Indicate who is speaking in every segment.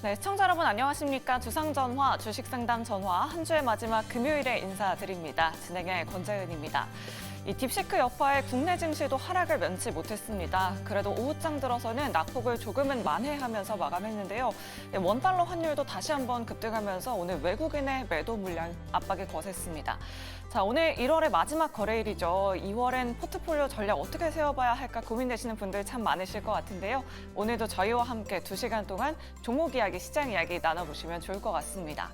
Speaker 1: 네, 시청자 여러분 안녕하십니까. 주상전화, 주식상담 전화 한 주의 마지막 금요일에 인사드립니다. 진행의 권재은입니다. 이 딥시크 여파에 국내 증시도 하락을 면치 못했습니다. 그래도 오후장 들어서는 낙폭을 조금은 만회하면서 마감했는데요. 원달러 환율도 다시 한번 급등하면서 오늘 외국인의 매도 물량 압박이 거셌습니다. 자, 오늘 1월의 마지막 거래일이죠. 2월엔 포트폴리오 전략 어떻게 세워봐야 할까 고민되시는 분들 참 많으실 것 같은데요. 오늘도 저희와 함께 2시간 동안 종목 이야기, 시장 이야기 나눠보시면 좋을 것 같습니다.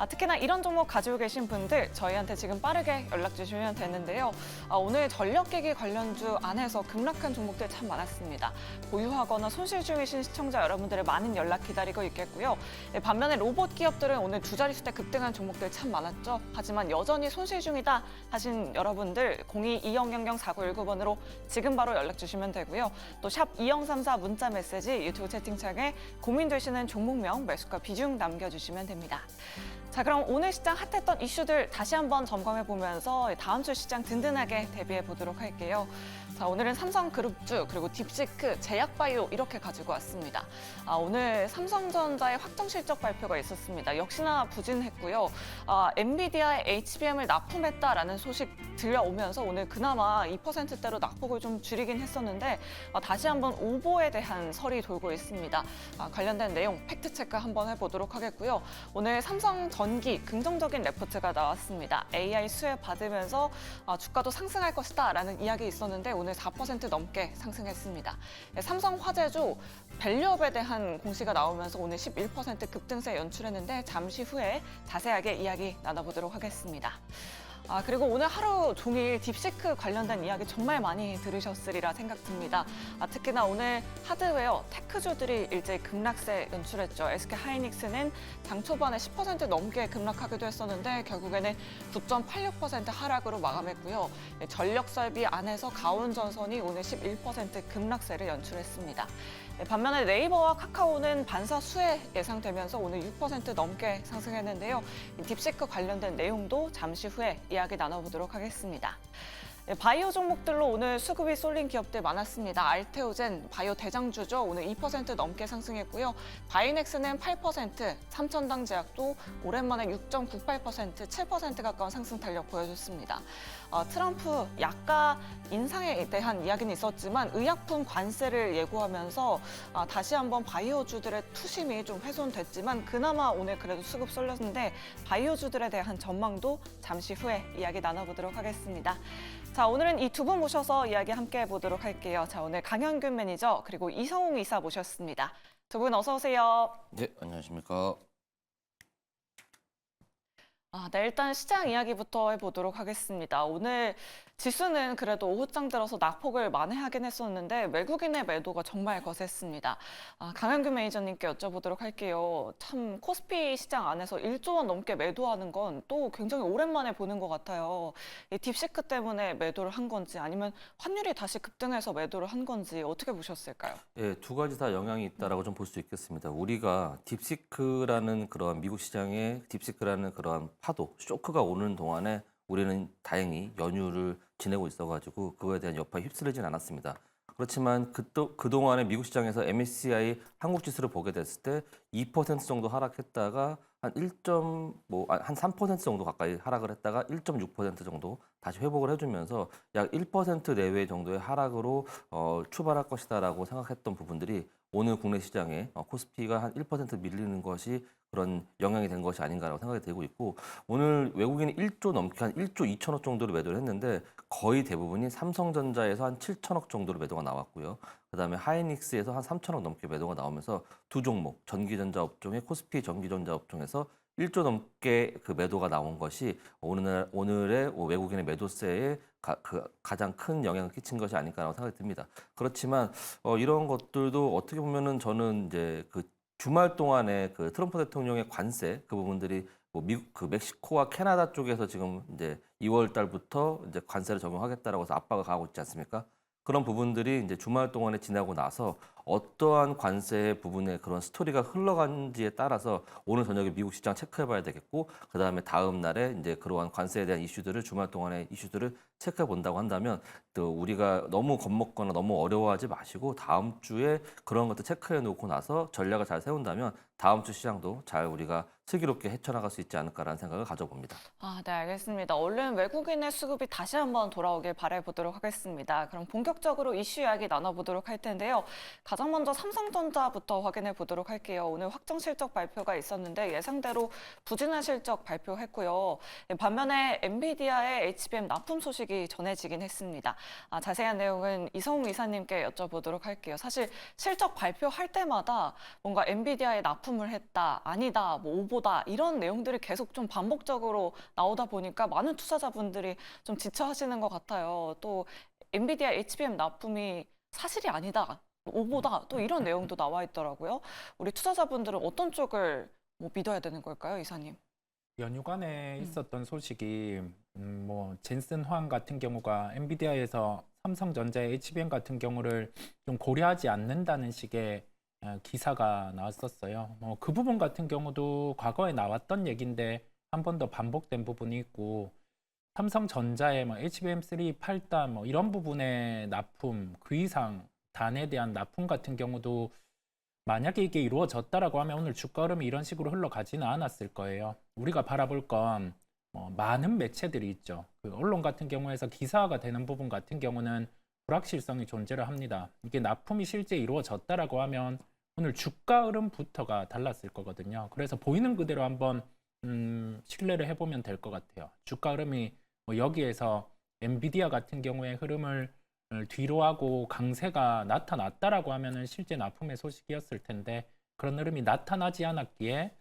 Speaker 1: 특히나 이런 종목 가지고 계신 분들 저희한테 지금 빠르게 연락 주시면 되는데요. 오늘 전력기기 관련주 안에서 급락한 종목들 참 많았습니다. 보유하거나 손실 중이신 시청자 여러분들의 많은 연락 기다리고 있겠고요. 반면에 로봇 기업들은 오늘 두 자릿수대 급등한 종목들 참 많았죠. 하지만 여전히 손실 중이다 하신 여러분들 02-2000-4919번으로 지금 바로 연락 주시면 되고요. 또 샵 2034 문자 메시지 유튜브 채팅창에 고민되시는 종목명, 매수가 비중 남겨주시면 됩니다. 자, 그럼 오늘 시장 핫했던 이슈들 다시 한번 점검해보면서 다음 주 시장 든든하게 대비해보도록 할게요. 자, 오늘은 삼성그룹주, 그리고 딥시크, 제약바이오 이렇게 가지고 왔습니다. 오늘 삼성전자의 확정 실적 발표가 있었습니다. 역시나 부진했고요. 엔비디아의 HBM을 납품했다라는 소식 들려오면서 오늘 그나마 2%대로 낙폭을 좀 줄이긴 했었는데 다시 한번 오보에 대한 설이 돌고 있습니다. 관련된 내용 팩트체크 한번 해보도록 하겠고요. 오늘 삼성전기 긍정적인 레포트가 나왔습니다. AI 수혜 받으면서 주가도 상승할 것이다 라는 이야기 있었는데 오늘 4% 넘게 상승했습니다. 삼성화재주 밸류업에 대한 공시가 나오면서 오늘 11% 급등세 연출했는데 잠시 후에 자세하게 이야기 나눠보도록 하겠습니다. 그리고 오늘 하루 종일 딥시크 관련된 이야기 정말 많이 들으셨으리라 생각됩니다. 특히나 오늘 하드웨어, 테크주들이 일제히 급락세 연출했죠. SK하이닉스는 장 초반에 10% 넘게 급락하기도 했었는데 결국에는 9.86% 하락으로 마감했고요. 전력설비 안에서 가온전선이 오늘 11% 급락세를 연출했습니다. 반면에 네이버와 카카오는 반사 수혜 예상되면서 오늘 6% 넘게 상승했는데요. 딥시크 관련된 내용도 잠시 후에 이야기 나눠보도록 하겠습니다. 바이오 종목들로 오늘 수급이 쏠린 기업들 많았습니다. 알테오젠, 바이오 대장주죠. 오늘 2% 넘게 상승했고요. 바이넥스는 8%, 삼천당 제약도 오랜만에 6.98%, 7% 가까운 상승 탄력 보여줬습니다. 트럼프 약가 인상에 대한 이야기는 있었지만 의약품 관세를 예고하면서 다시 한번 바이오주들의 투심이 좀 훼손됐지만 그나마 오늘 그래도 수급 쏠렸는데 바이오주들에 대한 전망도 잠시 후에 이야기 나눠보도록 하겠습니다. 자, 오늘은 이 두 분 모셔서 이야기 함께 해보도록 할게요. 자, 오늘 강현균 매니저 그리고 이성웅 이사 모셨습니다. 두 분 어서 오세요.
Speaker 2: 네, 안녕하십니까.
Speaker 1: 네, 일단 시장 이야기부터 해보도록 하겠습니다. 오늘 지수는 그래도 오후장 들어서 낙폭을 만회하긴 했었는데 외국인의 매도가 정말 거셌습니다. 강현균 매니저님께 여쭤보도록 할게요. 참 코스피 시장 안에서 1조 원 넘게 매도하는 건 또 굉장히 오랜만에 보는 것 같아요. 이 딥시크 때문에 매도를 한 건지 아니면 환율이 다시 급등해서 매도를 한 건지 어떻게 보셨을까요?
Speaker 2: 예, 두 가지 다 영향이 있다라고 좀 볼 수 있겠습니다. 우리가 딥시크라는 그런 미국 시장에 딥시크라는 그런 파도, 쇼크가 오는 동안에 우리는 다행히 연휴를 지내고 있어가지고 그거에 대한 여파에 휩쓸리진 않았습니다. 그렇지만 그동안에 미국 시장에서 MSCI 한국 지수를 보게 됐을 때 2% 정도 하락했다가 한 3% 정도 가까이 하락을 했다가 1.6% 정도 다시 회복을 해주면서 약 1% 내외 정도의 하락으로 출발할 것이다라고 생각했던 부분들이 오늘 국내 시장에 코스피가 한 1% 밀리는 것이 그런 영향이 된 것이 아닌가라고 생각이 되고 있고 오늘 외국인이 1조 넘게 한 1조 2천억 정도로 매도를 했는데 거의 대부분이 삼성전자에서 한 7천억 정도로 매도가 나왔고요. 그다음에 하이닉스에서 한 3천억 넘게 매도가 나오면서 두 종목 전기전자 업종의 코스피 전기전자 업종에서 1조 넘게 그 매도가 나온 것이 오늘의 외국인의 매도세에 가장 큰 영향을 끼친 것이 아닐까라고 생각이 듭니다. 그렇지만 이런 것들도 어떻게 보면은 저는 이제 그 주말 동안에 그 트럼프 대통령의 관세 그 부분들이 뭐 미국 그 멕시코와 캐나다 쪽에서 지금 이제 2월 달부터 이제 관세를 적용하겠다라고 해서 압박을 가하고 있지 않습니까? 그런 부분들이 이제 주말 동안에 지나고 나서 어떠한 관세 부분의 그런 스토리가 흘러간지에 따라서 오늘 저녁에 미국 시장 체크해봐야 되겠고 그다음에 다음 날에 이제 그러한 관세에 대한 이슈들을 주말 동안의 이슈들을 체크해 본다고 한다면 또 우리가 너무 겁먹거나 너무 어려워하지 마시고 다음 주에 그런 것들 체크해 놓고 나서 전략을 잘 세운다면 다음 주 시장도 잘 우리가 슬기롭게 헤쳐나갈 수 있지 않을까라는 생각을 가져봅니다.
Speaker 1: 네, 알겠습니다. 얼른 외국인의 수급이 다시 한번 돌아오길 바라보도록 하겠습니다. 그럼 본격적으로 이슈 이야기 나눠보도록 할 텐데요. 가장 먼저 삼성전자부터 확인해 보도록 할게요. 오늘 확정 실적 발표가 있었는데 예상대로 부진한 실적 발표했고요. 반면에 엔비디아의 HBM 납품 소식이 전해지긴 했습니다. 자세한 내용은 이성웅 이사님께 여쭤보도록 할게요. 사실 실적 발표할 때마다 뭔가 엔비디아에 납품을 했다, 아니다, 뭐 오보다 이런 내용들이 계속 좀 반복적으로 나오다 보니까 많은 투자자분들이 좀 지쳐하시는 것 같아요. 또 엔비디아 HBM 납품이 사실이 아니다, 오보다 또 이런 내용도 나와 있더라고요. 우리 투자자분들은 어떤 쪽을 뭐 믿어야 되는 걸까요, 이사님?
Speaker 3: 연휴간에 있었던 소식이 뭐 젠슨 황 같은 경우가 엔비디아에서 삼성전자의 HBM 같은 경우를 좀 고려하지 않는다는 식의 기사가 나왔었어요. 그 부분 같은 경우도 과거에 나왔던 얘기인데 한 번 더 반복된 부분이 있고 삼성전자의 뭐 HBM3 8단 뭐 이런 부분의 납품 그 이상 단에 대한 납품 같은 경우도 만약에 이게 이루어졌다라고 하면 오늘 주가 흐름이 이런 식으로 흘러가지는 않았을 거예요. 우리가 바라볼 건 많은 매체들이 있죠. 그 언론 같은 경우에서 기사화가 되는 부분 같은 경우는 불확실성이 존재를 합니다. 이게 납품이 실제 이루어졌다라고 하면 오늘 주가 흐름부터가 달랐을 거거든요. 그래서 보이는 그대로 한번 신뢰를 해보면 될 것 같아요. 주가 흐름이 뭐 여기에서 엔비디아 같은 경우에 흐름을 뒤로 하고 강세가 나타났다라고 하면은 실제 납품의 소식이었을 텐데 그런 흐름이 나타나지 않았기에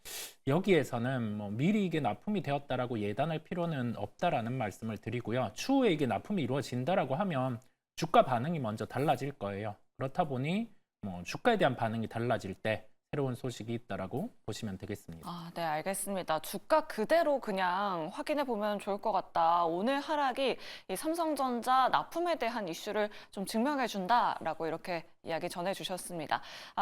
Speaker 3: 여기에서는 뭐 미리 이게 납품이 되었다라고 예단할 필요는 없다라는 말씀을 드리고요. 추후에 이게 납품이 이루어진다라고 하면 주가 반응이 먼저 달라질 거예요. 그렇다 보니 뭐 주가에 대한 반응이 달라질 때 새로운 소식이 있다라고 보시면 되겠습니다.
Speaker 1: 네, 알겠습니다. 주가 그대로 그냥 확인해 보면 좋을 것 같다. 오늘 하락이 이 삼성전자 납품에 대한 이슈를 좀 증명해 준다라고 이렇게 이야기 전해주셨습니다.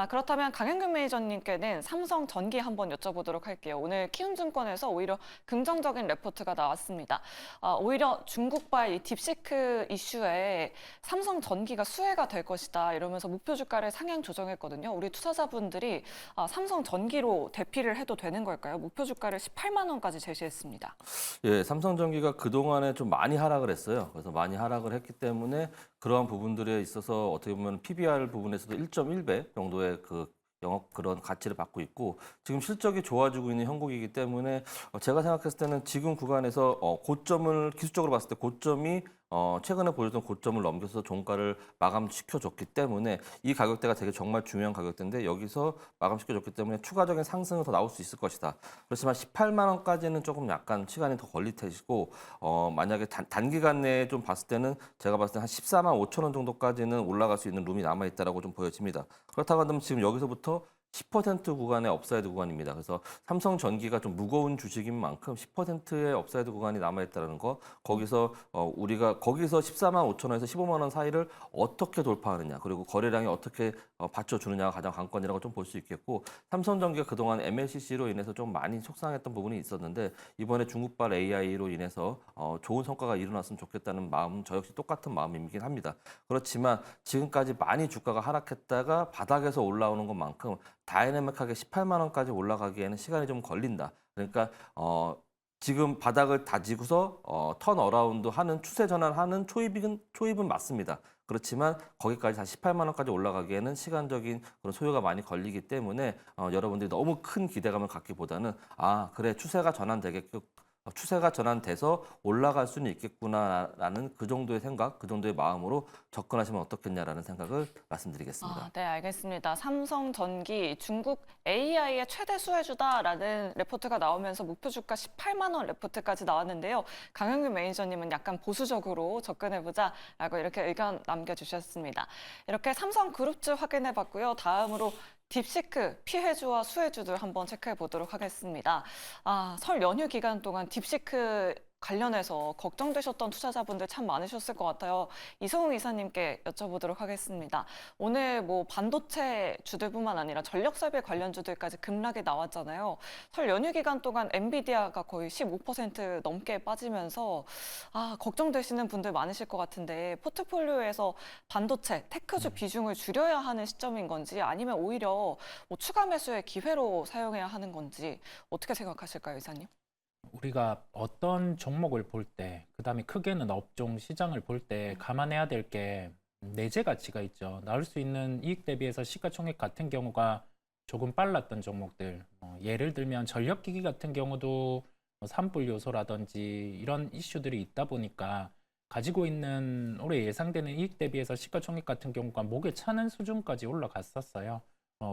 Speaker 1: 그렇다면 강현균 매니저님께는 삼성전기 한번 여쭤보도록 할게요. 오늘 키움증권에서 오히려 긍정적인 레포트가 나왔습니다. 오히려 중국발 이 딥시크 이슈에 삼성전기가 수혜가 될 것이다 이러면서 목표 주가를 상향 조정했거든요. 우리 투자자분들이 삼성전기로 대피를 해도 되는 걸까요? 목표 주가를 18만 원까지 제시했습니다.
Speaker 2: 예, 삼성전기가 그동안에 좀 많이 하락을 했어요. 그래서 많이 하락을 했기 때문에 그러한 부분들에 있어서 어떻게 보면 PBR 부분에서도 1.1배 정도의 그 영업 그런 가치를 받고 있고 지금 실적이 좋아지고 있는 형국이기 때문에 제가 생각했을 때는 지금 구간에서 고점을 기술적으로 봤을 때 고점이 최근에 보여줬던 고점을 넘겨서 종가를 마감시켜줬기 때문에 이 가격대가 되게 정말 중요한 가격대인데 여기서 마감시켜줬기 때문에 추가적인 상승은 더 나올 수 있을 것이다. 그렇지만 18만 원까지는 조금 약간 시간이 더 걸릴 테고 만약에 단기간 내에 좀 봤을 때는 제가 봤을 때 한 14만 5천 원 정도까지는 올라갈 수 있는 룸이 남아있다라고 좀 보여집니다. 그렇다고 한다면 지금 여기서부터 10% 구간의 업사이드 구간입니다. 그래서 삼성전기가 좀 무거운 주식인 만큼 10%의 업사이드 구간이 남아있다는 거 거기서 우리가 거기서 14만 5천 원에서 15만 원 사이를 어떻게 돌파하느냐 그리고 거래량이 어떻게 받쳐주느냐가 가장 관건이라고 좀 볼 수 있겠고 삼성전기가 그동안 MLCC로 인해서 좀 많이 속상했던 부분이 있었는데 이번에 중국발 AI로 인해서 좋은 성과가 일어났으면 좋겠다는 마음 저 역시 똑같은 마음이긴 합니다. 그렇지만 지금까지 많이 주가가 하락했다가 바닥에서 올라오는 것만큼 다이내믹하게 18만 원까지 올라가기에는 시간이 좀 걸린다. 그러니까 지금 바닥을 다지고서 턴 어라운드 하는 추세 전환하는 초입은 맞습니다. 그렇지만 거기까지 다시 18만 원까지 올라가기에는 시간적인 그런 소요가 많이 걸리기 때문에 여러분들이 너무 큰 기대감을 갖기보다는 그래 추세가 전환돼서 올라갈 수는 있겠구나라는 그 정도의 생각, 그 정도의 마음으로 접근하시면 어떻겠냐라는 생각을 말씀드리겠습니다.
Speaker 1: 네, 알겠습니다. 삼성전기 중국 AI의 최대 수혜주다라는 레포트가 나오면서 목표 주가 18만 원 레포트까지 나왔는데요. 강현균 매니저님은 약간 보수적으로 접근해보자라고 이렇게 의견 남겨주셨습니다. 이렇게 삼성그룹주 확인해봤고요. 다음으로 딥시크 피해주와 수혜주들 한번 체크해 보도록 하겠습니다. 설 연휴 기간 동안 딥시크 관련해서 걱정되셨던 투자자분들 참 많으셨을 것 같아요. 이성웅 이사님께 여쭤보도록 하겠습니다. 오늘 뭐 반도체 주들뿐만 아니라 전력설비 관련주들까지 급락이 나왔잖아요. 설 연휴 기간 동안 엔비디아가 거의 15% 넘게 빠지면서 걱정되시는 분들 많으실 것 같은데 포트폴리오에서 반도체, 테크주 비중을 줄여야 하는 시점인 건지 아니면 오히려 뭐 추가 매수의 기회로 사용해야 하는 건지 어떻게 생각하실까요, 이사님?
Speaker 3: 우리가 어떤 종목을 볼 때, 그다음에 크게는 업종, 시장을 볼 때 감안해야 될 게 내재 가치가 있죠. 나올 수 있는 이익 대비해서 시가총액 같은 경우가 조금 빨랐던 종목들, 예를 들면 전력기기 같은 경우도 산불 요소라든지 이런 이슈들이 있다 보니까 가지고 있는 올해 예상되는 이익 대비해서 시가총액 같은 경우가 목에 차는 수준까지 올라갔었어요.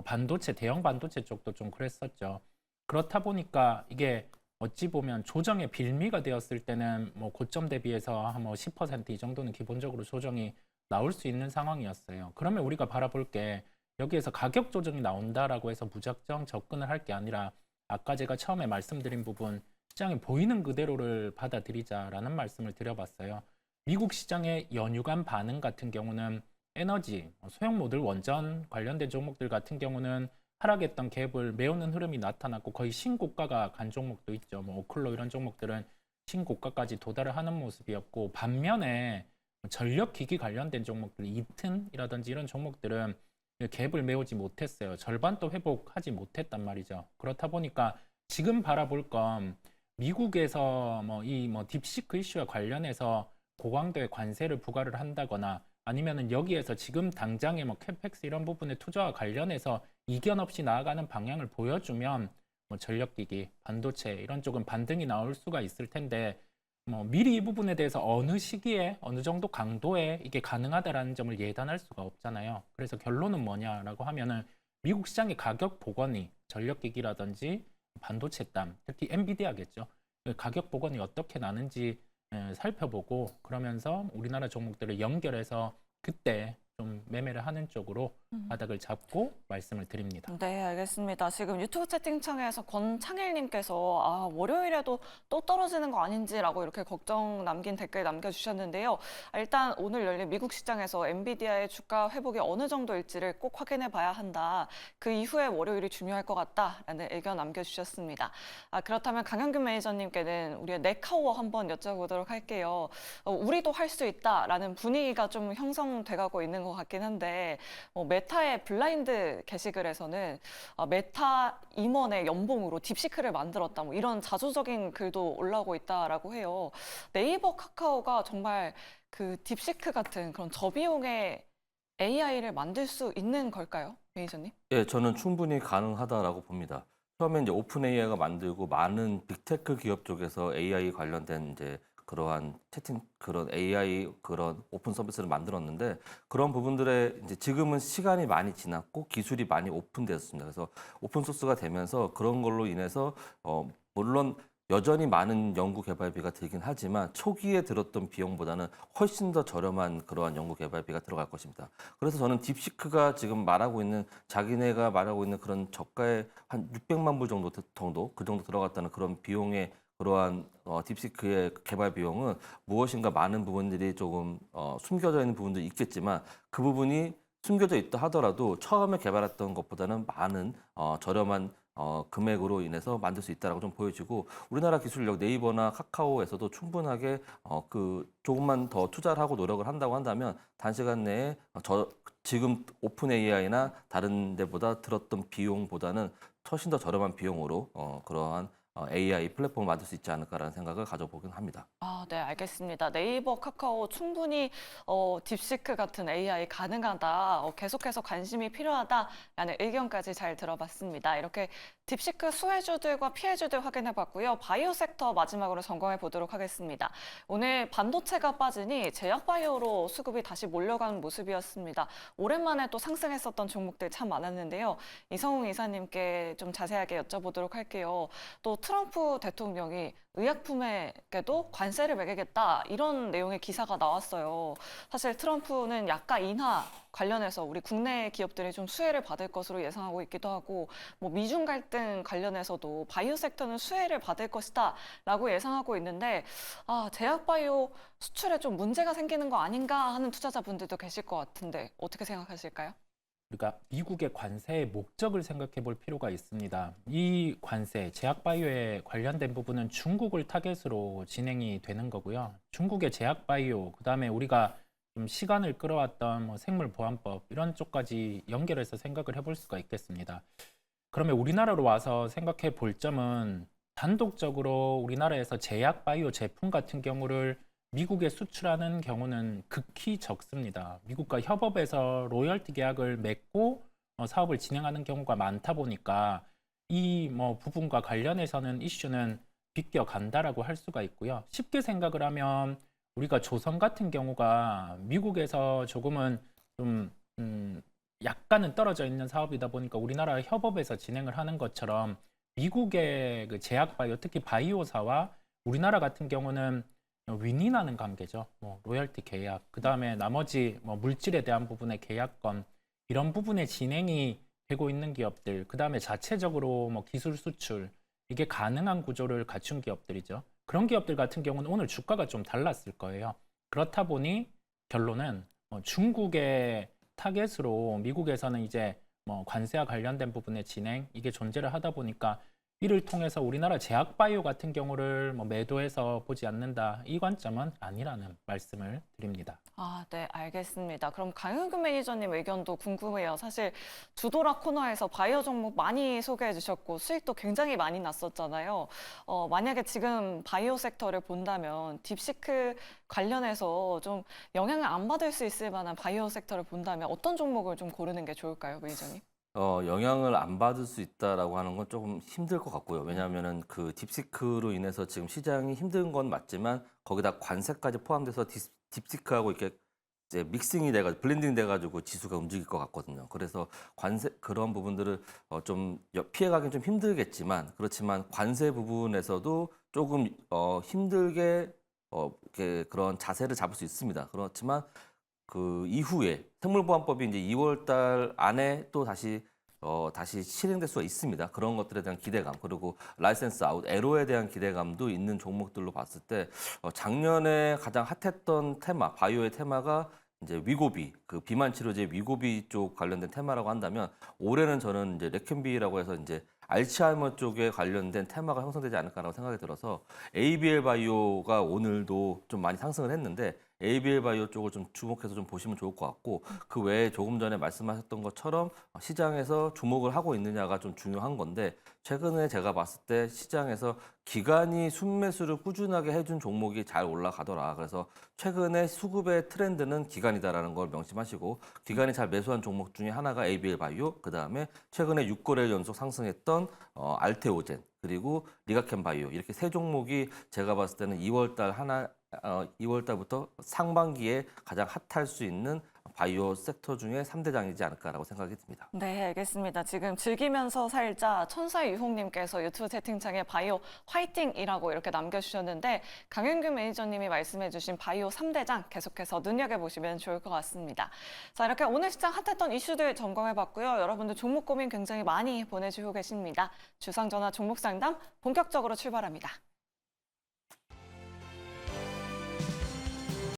Speaker 3: 반도체, 대형 반도체 쪽도 좀 그랬었죠. 그렇다 보니까 이게 어찌 보면 조정의 빌미가 되었을 때는 뭐 고점 대비해서 한 10%이 정도는 기본적으로 조정이 나올 수 있는 상황이었어요. 그러면 우리가 바라볼 게 여기에서 가격 조정이 나온다라고 해서 무작정 접근을 할 게 아니라 아까 제가 처음에 말씀드린 부분 시장이 보이는 그대로를 받아들이자라는 말씀을 드려봤어요. 미국 시장의 연휴간 반응 같은 경우는 에너지, 소형 모듈 원전 관련된 종목들 같은 경우는 하락했던 갭을 메우는 흐름이 나타났고 거의 신고가가 간 종목도 있죠. 뭐 오클로 이런 종목들은 신고가까지 도달을 하는 모습이었고 반면에 전력기기 관련된 종목들, 이튼이라든지 이런 종목들은 갭을 메우지 못했어요. 절반도 회복하지 못했단 말이죠. 그렇다 보니까 지금 바라볼 건 미국에서 딥시크 이슈와 관련해서 고강도의 관세를 부과를 한다거나 아니면은 여기에서 지금 당장의 캐펙스 이런 부분의 투자와 관련해서 이견 없이 나아가는 방향을 보여주면 전력기기, 반도체 이런 쪽은 반등이 나올 수가 있을 텐데 미리 이 부분에 대해서 어느 시기에 어느 정도 강도에 이게 가능하다라는 점을 예단할 수가 없잖아요. 그래서 결론은 뭐냐라고 하면은 미국 시장의 가격 복원이 전력기기라든지 반도체 땀, 특히 엔비디아겠죠. 가격 복원이 어떻게 나는지 살펴보고 그러면서 우리나라 종목들을 연결해서 그때 좀 매매를 하는 쪽으로 바닥을 잡고 말씀을 드립니다.
Speaker 1: 네, 알겠습니다. 지금 유튜브 채팅창에서 권창일님께서 월요일에도 또 떨어지는 거 아닌지라고 이렇게 걱정 남긴 댓글 남겨주셨는데요. 일단 오늘 열린 미국 시장에서 엔비디아의 주가 회복이 어느 정도일지를 꼭 확인해 봐야 한다. 그 이후에 월요일이 중요할 것 같다라는 의견 남겨주셨습니다. 그렇다면 강현균 매니저님께는 우리의 네카워 한번 여쭤보도록 할게요. 우리도 할 수 있다라는 분위기가 좀 형성돼가고 있는 것 같긴 한데 메타의 블라인드 게시글에서는 메타 임원의 연봉으로 딥시크를 만들었다 이런 자조적인 글도 올라오고 있다라고 해요. 네이버, 카카오가 정말 그 딥시크 같은 그런 저비용의 AI를 만들 수 있는 걸까요, 매니저님?
Speaker 2: 예, 저는 충분히 가능하다라고 봅니다. 처음에 이제 오픈 AI가 만들고 많은 빅테크 기업 쪽에서 AI 관련된 이제 그러한 채팅 그런 AI 그런 오픈 서비스를 만들었는데 그런 부분들에 이제 지금은 시간이 많이 지났고 기술이 많이 오픈되었습니다. 그래서 오픈 소스가 되면서 그런 걸로 인해서 물론 여전히 많은 연구 개발비가 들긴 하지만 초기에 들었던 비용보다는 훨씬 더 저렴한 그러한 연구 개발비가 들어갈 것입니다. 그래서 저는 딥시크가 지금 말하고 있는 자기네가 말하고 있는 그런 저가의 한 600만 불 정도 그 정도 들어갔다는 그런 비용의 그러한 딥시크의 개발 비용은 무엇인가 많은 부분들이 조금 숨겨져 있는 부분도 있겠지만 그 부분이 숨겨져 있다 하더라도 처음에 개발했던 것보다는 많은 저렴한 금액으로 인해서 만들 수 있다라고 좀 보여지고 우리나라 기술력 네이버나 카카오에서도 충분하게 그 조금만 더 투자를 하고 노력을 한다고 한다면 단시간 내에 지금 오픈 AI나 다른 데보다 들었던 비용보다는 훨씬 더 저렴한 비용으로 그러한 AI 플랫폼을 만들 수 있지 않을까라는 생각을 가져보긴 합니다.
Speaker 1: 네, 알겠습니다. 네이버, 카카오 충분히 딥시크 같은 AI 가능하다, 계속해서 관심이 필요하다라는 의견까지 잘 들어봤습니다. 이렇게 딥시크 수혜주들과 피해주들 확인해봤고요. 바이오 섹터 마지막으로 점검해 보도록 하겠습니다. 오늘 반도체가 빠지니 제약바이오로 수급이 다시 몰려가는 모습이었습니다. 오랜만에 또 상승했었던 종목들 참 많았는데요. 이성웅 이사님께 좀 자세하게 여쭤보도록 할게요. 또 트럼프 대통령이 의약품에게도 관세를 매기겠다 이런 내용의 기사가 나왔어요. 사실 트럼프는 약가 인하 관련해서 우리 국내 기업들이 좀 수혜를 받을 것으로 예상하고 있기도 하고 뭐 미중 갈등 관련해서도 바이오 섹터는 수혜를 받을 것이다라고 예상하고 있는데 제약 바이오 수출에 좀 문제가 생기는 거 아닌가 하는 투자자분들도 계실 것 같은데 어떻게 생각하실까요?
Speaker 3: 우리가 미국의 관세의 목적을 생각해 볼 필요가 있습니다. 이 관세, 제약바이오에 관련된 부분은 중국을 타겟으로 진행이 되는 거고요. 중국의 제약바이오, 그다음에 우리가 좀 시간을 끌어왔던 뭐 생물보안법 이런 쪽까지 연결해서 생각을 해볼 수가 있겠습니다. 그러면 우리나라로 와서 생각해 볼 점은 단독적으로 우리나라에서 제약바이오 제품 같은 경우를 미국에 수출하는 경우는 극히 적습니다. 미국과 협업해서 로열티 계약을 맺고 사업을 진행하는 경우가 많다 보니까 이 뭐 부분과 관련해서는 이슈는 비껴간다라고 할 수가 있고요. 쉽게 생각을 하면 우리가 조선 같은 경우가 미국에서 조금은 좀 약간은 떨어져 있는 사업이다 보니까 우리나라 협업해서 진행을 하는 것처럼 미국의 그 제약 바이오, 특히 바이오사와 우리나라 같은 경우는 윈윈하는 관계죠. 뭐 로열티 계약, 그 다음에 나머지 뭐 물질에 대한 부분의 계약권 이런 부분에 진행이 되고 있는 기업들, 그 다음에 자체적으로 뭐 기술 수출 이게 가능한 구조를 갖춘 기업들이죠. 그런 기업들 같은 경우는 오늘 주가가 좀 달랐을 거예요. 그렇다 보니 결론은 중국의 타겟으로 미국에서는 이제 뭐 관세와 관련된 부분의 진행 이게 존재를 하다 보니까 이를 통해서 우리나라 제약바이오 같은 경우를 뭐 매도해서 보지 않는다. 이 관점은 아니라는 말씀을 드립니다.
Speaker 1: 네, 알겠습니다. 그럼 강윤규 매니저님 의견도 궁금해요. 사실 주도락 코너에서 바이오 종목 많이 소개해 주셨고 수익도 굉장히 많이 났었잖아요. 만약에 지금 바이오 섹터를 본다면 딥시크 관련해서 좀 영향을 안 받을 수 있을 만한 바이오 섹터를 본다면 어떤 종목을 좀 고르는 게 좋을까요, 매니저님?
Speaker 2: 영향을 안 받을 수 있다라고 하는 건 조금 힘들 것 같고요. 왜냐하면은 그 딥시크로 인해서 지금 시장이 힘든 건 맞지만 거기다 관세까지 포함돼서 딥시크하고 이렇게 이제 믹싱이 돼가지고 블렌딩 돼가지고 지수가 움직일 것 같거든요. 그래서 관세 그런 부분들을 좀 피해가긴 좀 힘들겠지만 그렇지만 관세 부분에서도 조금 힘들게 이렇게 그런 자세를 잡을 수 있습니다. 그렇지만 그 이후에 생물보안법이 이제 2월 달 안에 또 다시 실행될 수가 있습니다. 그런 것들에 대한 기대감 그리고 라이센스 아웃 에로에 대한 기대감도 있는 종목들로 봤을 때 작년에 가장 핫했던 테마 바이오의 테마가 이제 위고비 그 비만 치료제 위고비 쪽 관련된 테마라고 한다면 올해는 저는 이제 레켄비라고 해서 이제 알츠하이머 쪽에 관련된 테마가 형성되지 않을까라고 생각이 들어서 ABL 바이오가 오늘도 좀 많이 상승을 했는데 ABL 바이오 쪽을 좀 주목해서 좀 보시면 좋을 것 같고 그 외에 조금 전에 말씀하셨던 것처럼 시장에서 주목을 하고 있느냐가 좀 중요한 건데 최근에 제가 봤을 때 시장에서 기관이 순매수를 꾸준하게 해준 종목이 잘 올라가더라. 그래서 최근에 수급의 트렌드는 기관이다라는 걸 명심하시고 기관이 잘 매수한 종목 중에 하나가 ABL 바이오, 그 다음에 최근에 6거래일 연속 상승했던 알테오젠 그리고 리가켄 바이오 이렇게 세 종목이 제가 봤을 때는 2월 달부터 상반기에 가장 핫할 수 있는 바이오 섹터 중에 3대장이지 않을까라고 생각이 듭니다.
Speaker 1: 네, 알겠습니다. 지금 즐기면서 살자 천사유홍님께서 유튜브 채팅창에 바이오 화이팅이라고 이렇게 남겨주셨는데 강윤규 매니저님이 말씀해주신 바이오 3대장 계속해서 눈여겨보시면 좋을 것 같습니다. 자, 이렇게 오늘 시장 핫했던 이슈들 점검해봤고요. 여러분들 종목 고민 굉장히 많이 보내주고 계십니다. 주상전화 종목 상담 본격적으로 출발합니다.